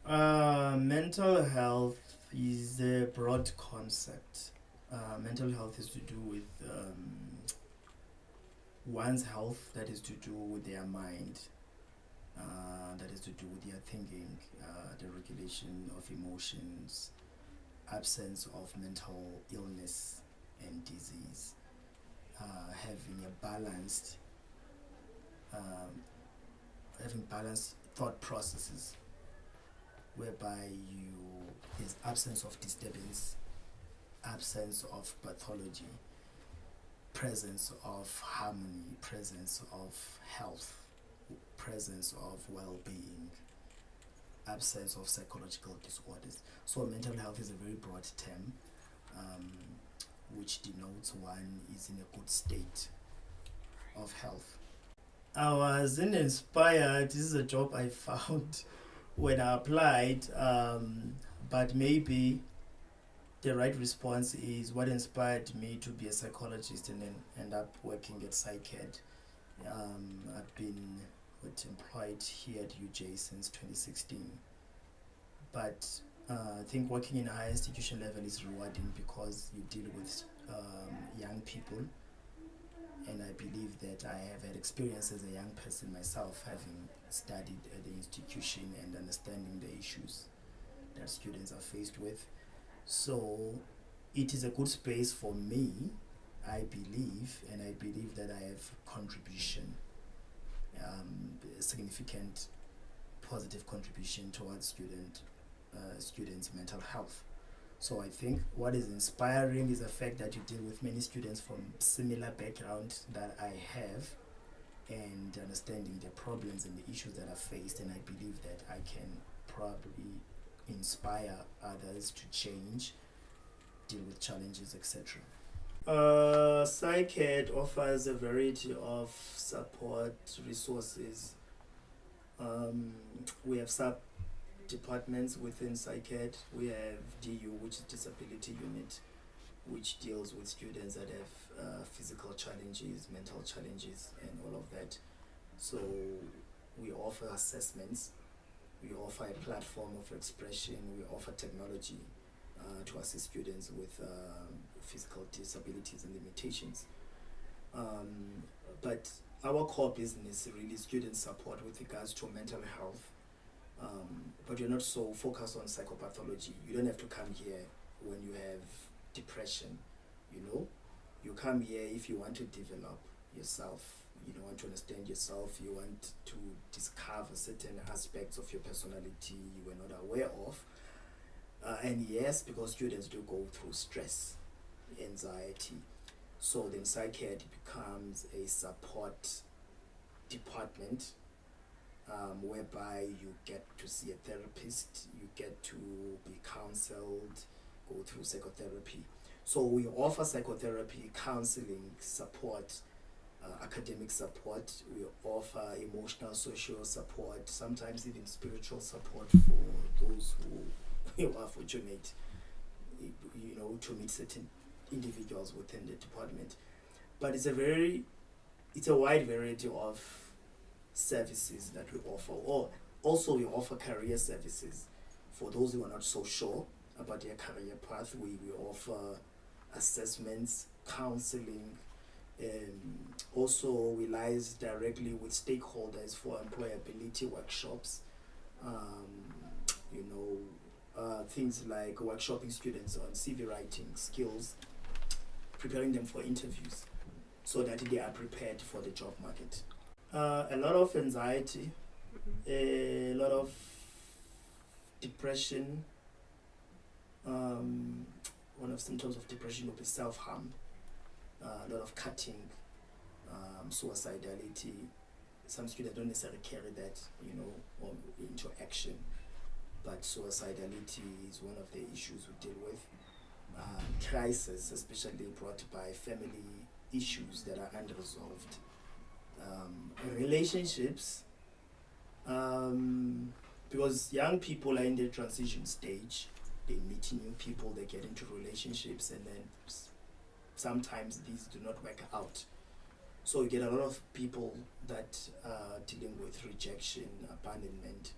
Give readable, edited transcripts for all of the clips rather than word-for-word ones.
Mental health is a broad concept. Mental health is to do with one's health, that is to do with their mind, that is to do with their thinking, the regulation of emotions, absence of mental illness and disease, having a balanced, um, having balanced thought processes, whereby there's absence of disturbance, absence of pathology, presence of harmony, presence of health, presence of well-being, absence of psychological disorders. So mental health is a very broad term, um, which denotes one is in a good state of health. I wasn't inspired. This is a job I found when I applied, but maybe the right response is what inspired me to be a psychologist and then end up working at PsyCAD. I've been employed here at UJ since 2016, but I think working in a higher institution level is rewarding because you deal with young people, and I believe that I have had experience as a young person myself, having studied at the institution and understanding the issues that students are faced with. So it is a good space for me, I believe, and I believe that I have contribution, a significant positive contribution towards students' mental health. So I think what is inspiring is the fact that you deal with many students from similar backgrounds that I have, and understanding the problems and the issues that are faced, and I believe that I can probably inspire others to change, deal with challenges, etc. PsyCAD offers a variety of support resources. We have sub departments within PsyCAD. We have DU, which is Disability Unit, which deals with students that have physical challenges, mental challenges, and all of that. So we offer assessments, we offer a platform of expression, we offer technology to assist students with physical disabilities and limitations. But our core business is really student support with regards to mental health. But you're not so focused on psychopathology. You don't have to come here when you have depression, you know. You come here if you want to develop yourself, you want to understand yourself, you want to discover certain aspects of your personality you were not aware of. And yes, because students do go through stress, anxiety, so then PsyCAD becomes a support department, whereby you get to see a therapist, you get to be counseled, go through psychotherapy. So we offer psychotherapy, counseling, support, academic support. We offer emotional, social support, sometimes even spiritual support for those who are fortunate, to meet certain individuals within the department. But it's a wide variety of services that we offer. Or also we offer career services for those who are not so sure about their career path. We offer assessments, counseling. Also we liaise directly with stakeholders for employability workshops. Things like workshopping students on CV writing skills, preparing them for interviews so that they are prepared for the job market. A lot of anxiety, a lot of depression. One of symptoms of depression will be self-harm, a lot of cutting, suicidality. Some students don't necessarily carry that, or into action, but suicidality is one of the issues we deal with. Crisis, especially brought by family issues that are unresolved. Relationships, because young people are in the transition stage. They meet new people, they get into relationships, and then sometimes these do not work out. So you get a lot of people that are dealing with rejection, abandonment.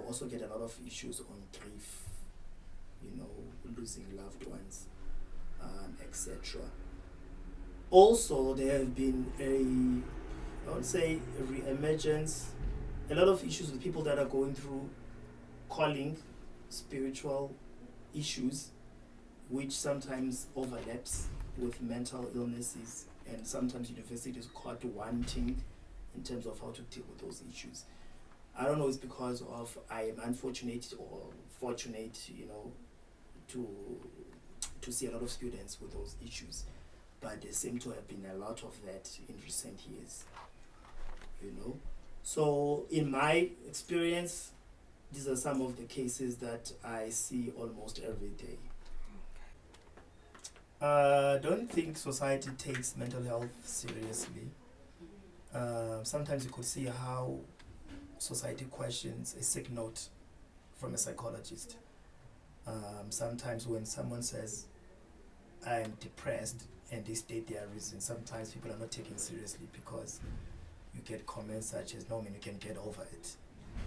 also get a lot of issues on grief, losing loved ones, etc. Also, there have been I would say, a re-emergence, a lot of issues with people that are going through calling, spiritual issues, which sometimes overlaps with mental illnesses, and sometimes universities caught wanting in terms of how to deal with those issues. I don't know, it's because of I am unfortunate or fortunate, to see a lot of students with those issues, but there seem to have been a lot of that in recent years. So in my experience, these are some of the cases that I see almost every day. I don't think society takes mental health seriously. Sometimes you could see how society questions a sick note from a psychologist. Sometimes when someone says, I am depressed, and they state their reason, sometimes people are not taken seriously because you get comments such as, no man, you can get over it,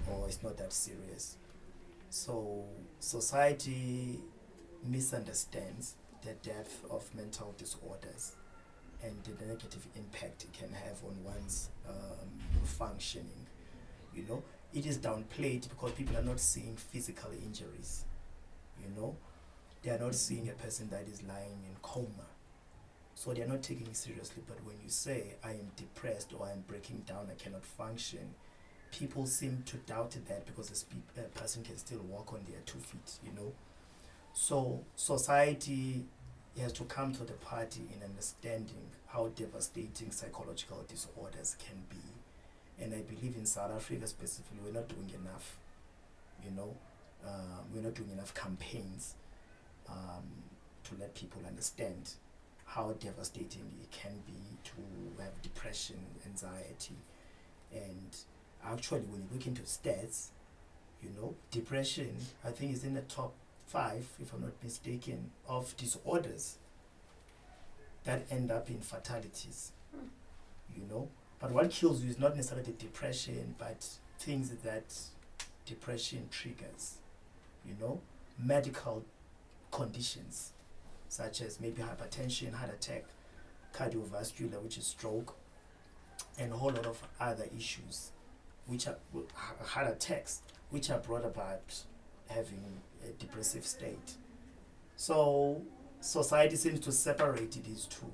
or it's not that serious. So society misunderstands the depth of mental disorders and the negative impact it can have on one's functioning. It is downplayed because people are not seeing physical injuries. They are not seeing a person that is lying in coma. So they are not taking it seriously. But when you say, I am depressed or I am breaking down, I cannot function, people seem to doubt that because a person can still walk on their 2 feet, So society has to come to the party in understanding how devastating psychological disorders can be. And I believe in South Africa specifically, we're not doing enough. We're not doing enough campaigns to let people understand how devastating it can be to have depression, anxiety. And actually, when you look into stats, depression, I think, is in the top 5, if I'm not mistaken, of disorders that end up in fatalities. But what kills you is not necessarily the depression, but things that depression triggers. Medical conditions such as maybe hypertension, heart attack, cardiovascular, which is stroke, and a whole lot of other issues, which are heart attacks, which are brought about having a depressive state. So society seems to separate these two,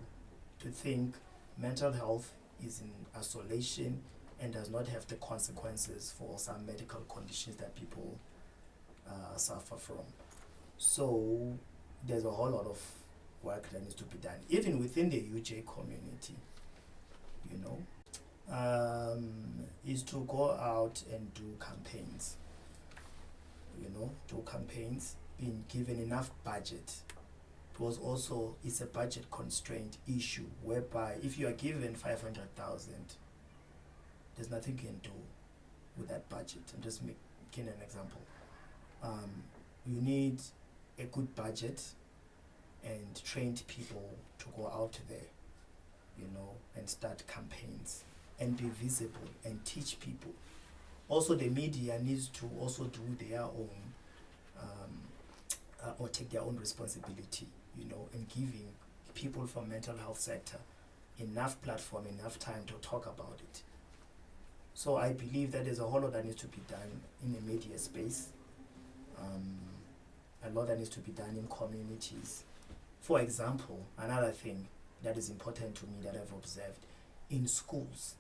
to think mental health is in isolation and does not have the consequences for some medical conditions that people suffer from. So there's a whole lot of work that needs to be done, even within the UJ community, is to go out and do campaigns, being given enough budget. Because also it's a budget constraint issue whereby if you are given 500,000, there's nothing you can do with that budget. I'm just making an example. You need a good budget and trained people to go out there, and start campaigns and be visible and teach people. Also, the media needs to also do their own or take their own responsibility, in giving people from mental health sector enough platform, enough time to talk about it. So I believe that there's a whole lot that needs to be done in the media space. A lot that needs to be done in communities. For example, another thing that is important to me that I've observed in schools.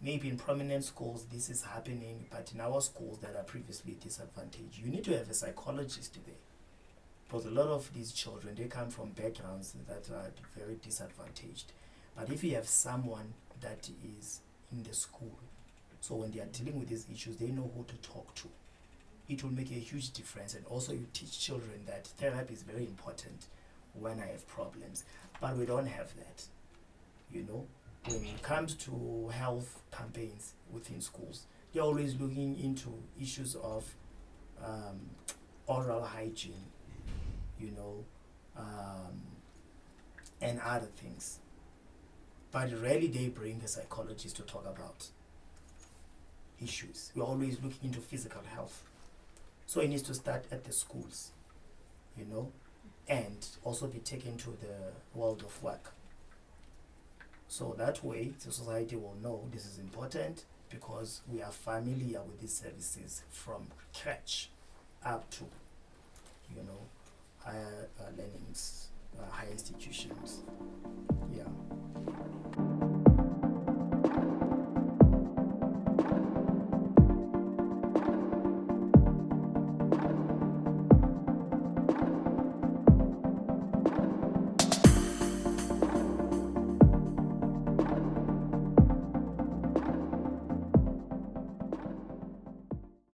Maybe in prominent schools this is happening, but in our schools that are previously disadvantaged, you need to have a psychologist there. Because a lot of these children, they come from backgrounds that are very disadvantaged. But if you have someone that is in the school, so when they are dealing with these issues, they know who to talk to. It will make a huge difference. And also you teach children that therapy is very important when I have problems. But we don't have that. When it comes to health campaigns within schools, they're always looking into issues of oral hygiene, and other things. But rarely they bring a psychologist to talk about, issues. We're always looking into physical health. So it needs to start at the schools, you know, and also be taken to the world of work. So that way, the society will know this is important because we are familiar with these services from crèche up to, you know, higher learnings, higher institutions. Yeah.